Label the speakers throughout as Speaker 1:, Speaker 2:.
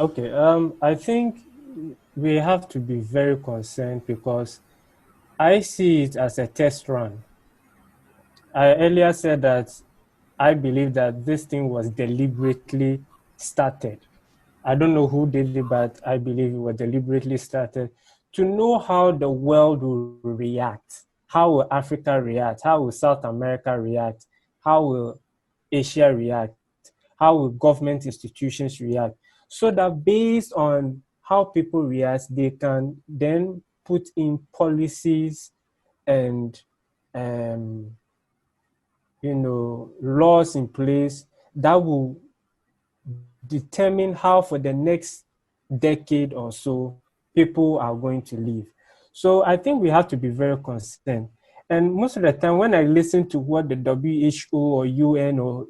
Speaker 1: Okay. I think we have to be very concerned because I see it as a test run. I earlier said that I believe that this thing was deliberately started. I don't know who did it, but I believe it was deliberately started to know how the world will react. How will Africa react? How will South America react? How will Asia react? How will government institutions react? So that based on how people react, they can then put in policies and um, laws in place that will determine how for the next decade or so people are going to live. So I think we have to be very concerned. And most of the time when I listen to what the WHO or UN or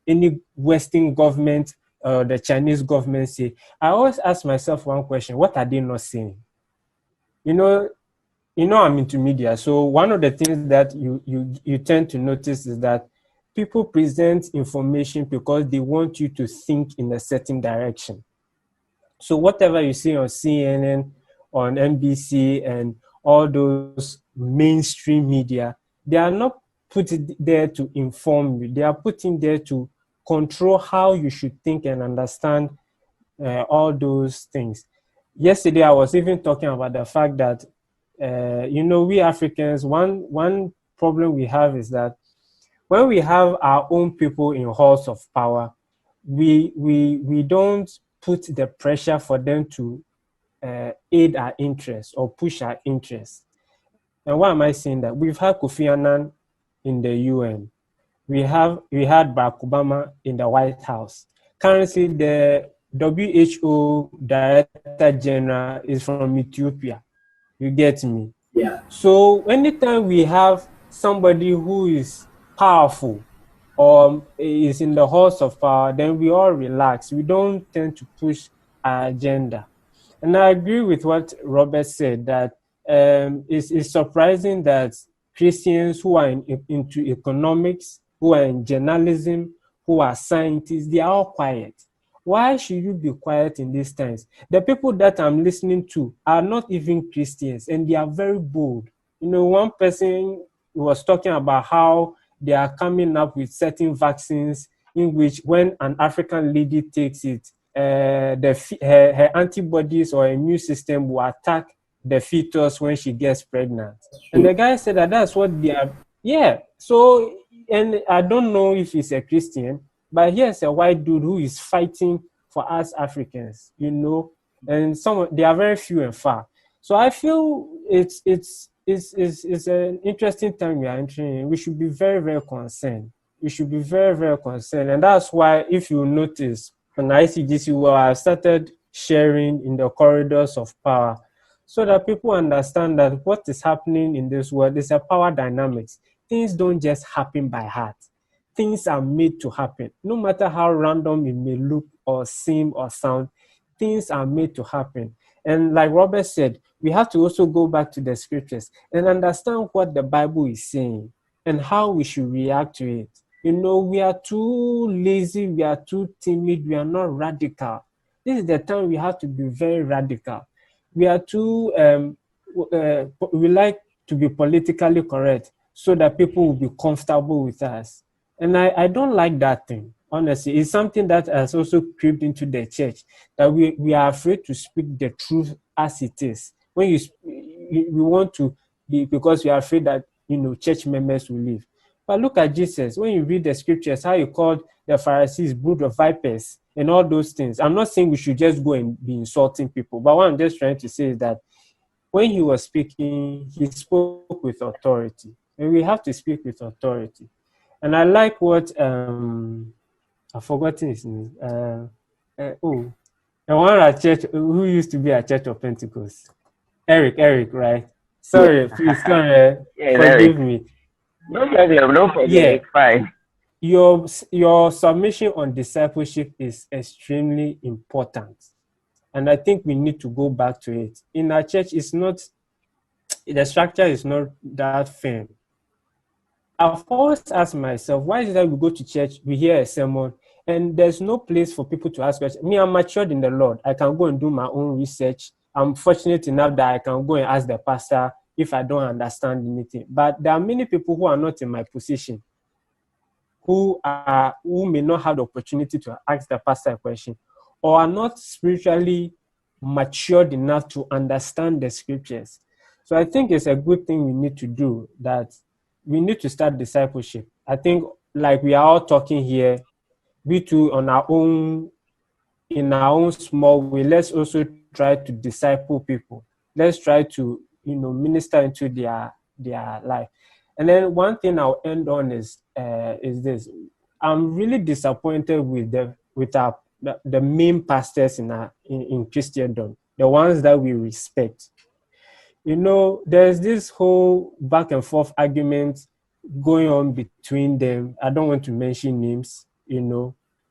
Speaker 1: any Western government or the Chinese government say, I always ask myself one question: what are they not saying? You know, I'm into media, so one of the things that you tend to notice is that people present information because they want you to think in a certain direction. So whatever you see on CNN, on NBC, and all those mainstream media, they are not put there to inform you. They are put in there to control how you should think and understand all those things. Yesterday, I was even talking about the fact that we Africans, one problem we have is that when we have our own people in halls of power, we don't put the pressure for them to aid our interests or push our interests. And why am I saying that? We've had Kofi Annan in the UN. We had Barack Obama in the White House. Currently, the WHO Director General is from Ethiopia. You get me?
Speaker 2: Yeah.
Speaker 1: So anytime we have somebody who is powerful or is in the halls of power, then we all relax. We don't tend to push our agenda. And I agree with what Robert said, that it's surprising that Christians who are into economics, who are in journalism, who are scientists, they are all quiet. Why should you be quiet in these times? The people that I'm listening to are not even Christians, and they are very bold. One person was talking about how they are coming up with certain vaccines in which when an African lady takes it, her antibodies or immune system will attack the fetus when she gets pregnant.
Speaker 2: That's
Speaker 1: And the
Speaker 2: true.
Speaker 1: guy said that that's what they are. Yeah. So, and I don't know if he's a Christian, but here's a white dude who is fighting for us Africans, and they are very few and far. So I feel it's an interesting time we are entering in. We should be very, very concerned. We should be very, very concerned. And that's why, if you notice, on ICGC, well, I started sharing in the corridors of power so that people understand that what is happening in this world is a power dynamics. Things don't just happen by heart. Things are made to happen. No matter how random it may look or seem or sound, things are made to happen. And like Robert said, we have to also go back to the scriptures and understand what the Bible is saying and how we should react to it. We are too lazy, we are too timid, we are not radical. This is the time we have to be very radical. We are too, we like to be politically correct so that people will be comfortable with us. And I don't like that thing, honestly. It's something that has also crept into the church, that we are afraid to speak the truth as it is. When we want to be, because we are afraid that, church members will leave. But look at Jesus. When you read the scriptures, how he called the Pharisees brood of vipers and all those things. I'm not saying we should just go and be insulting people, but what I'm just trying to say is that when he was speaking, he spoke with authority. And we have to speak with authority. And I like what I've forgotten his name. The one at church who used to be at Church of Pentecost. Eric, right?
Speaker 2: Yeah.
Speaker 1: Sorry, please come
Speaker 2: Yeah, Eric.
Speaker 1: forgive me.
Speaker 2: No problem, no problem.
Speaker 1: Yeah,
Speaker 2: It's fine.
Speaker 1: your submission on discipleship is extremely important. And I think we need to go back to it. In our church, the structure is not that firm. I've always asked myself, why is it that we go to church, we hear a sermon, And there's no place for people to ask questions. Me, I'm matured in the Lord. I can go and do my own research. I'm fortunate enough that I can go and ask the pastor if I don't understand anything. But there are many people who are not in my position, who may not have the opportunity to ask the pastor a question, or are not spiritually matured enough to understand the scriptures. So I think it's a good thing we need to do, that we need to start discipleship. I think, like we are all talking here, we too on our own, in our own small way, let's also try to disciple people. Let's try to, minister into their life. And then one thing I'll end on is this. I'm really disappointed with the main pastors in Christendom, the ones that we respect. There's this whole back and forth argument going on between them. I don't want to mention names.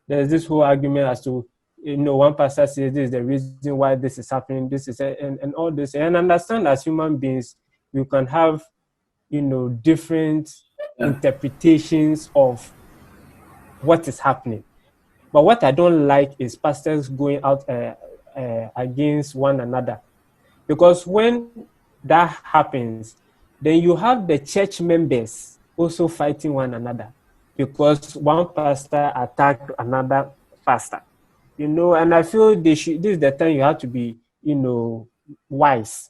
Speaker 1: There's this whole argument as to, one pastor says this is the reason why this is happening, this is, and all this. And understand, as human beings, we can have, different interpretations of what is happening. But what I don't like is pastors going out against one another. Because when that happens, then you have the church members also fighting one another, because one pastor attacked another pastor. And I feel this is the time you have to be, wise.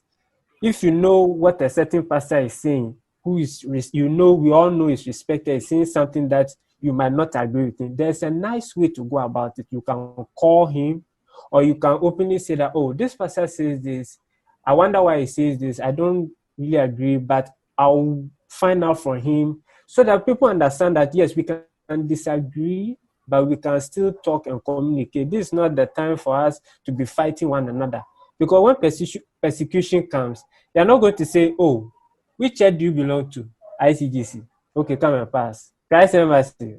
Speaker 1: If you know what a certain pastor is saying, we all know is respected, is saying something that you might not agree with him, there's a nice way to go about it. You can call him, or you can openly say that, oh, this pastor says this. I wonder why he says this. I don't really agree, but I'll find out from him, so that people understand that, yes, we can disagree, but we can still talk and communicate. This is not the time for us to be fighting one another. Because when persecution comes, they're not going to say, oh, which church do you belong to? ICGC. Okay, come and pass. Christ Embassy.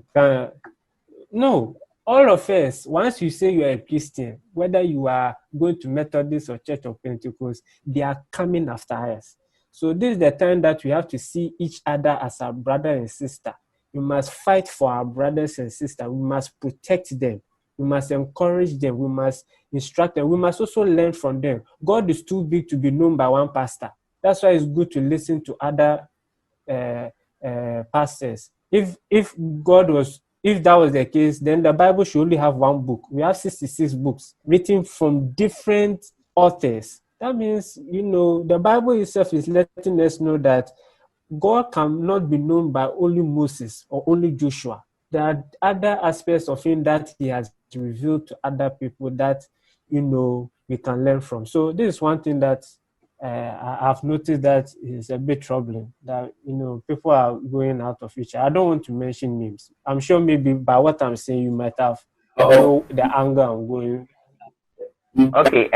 Speaker 1: No. All of us, once you say you are a Christian, whether you are going to Methodist or Church of Pentecost, they are coming after us. So this is the time that we have to see each other as our brother and sister. We must fight for our brothers and sisters. We must protect them. We must encourage them. We must instruct them. We must also learn from them. God is too big to be known by one pastor. That's why it's good to listen to other pastors. If that was the case, then the Bible should only have one book. We have 66 books written from different authors. That means, the Bible itself is letting us know that God cannot be known by only Moses or only Joshua. There are other aspects of him that he has revealed to other people that, we can learn from. So this is one thing that I've noticed that is a bit troubling, that, people are going out of each other. I don't want to mention names. I'm sure maybe by what I'm saying, you might have know the anger I'm going.
Speaker 2: Okay.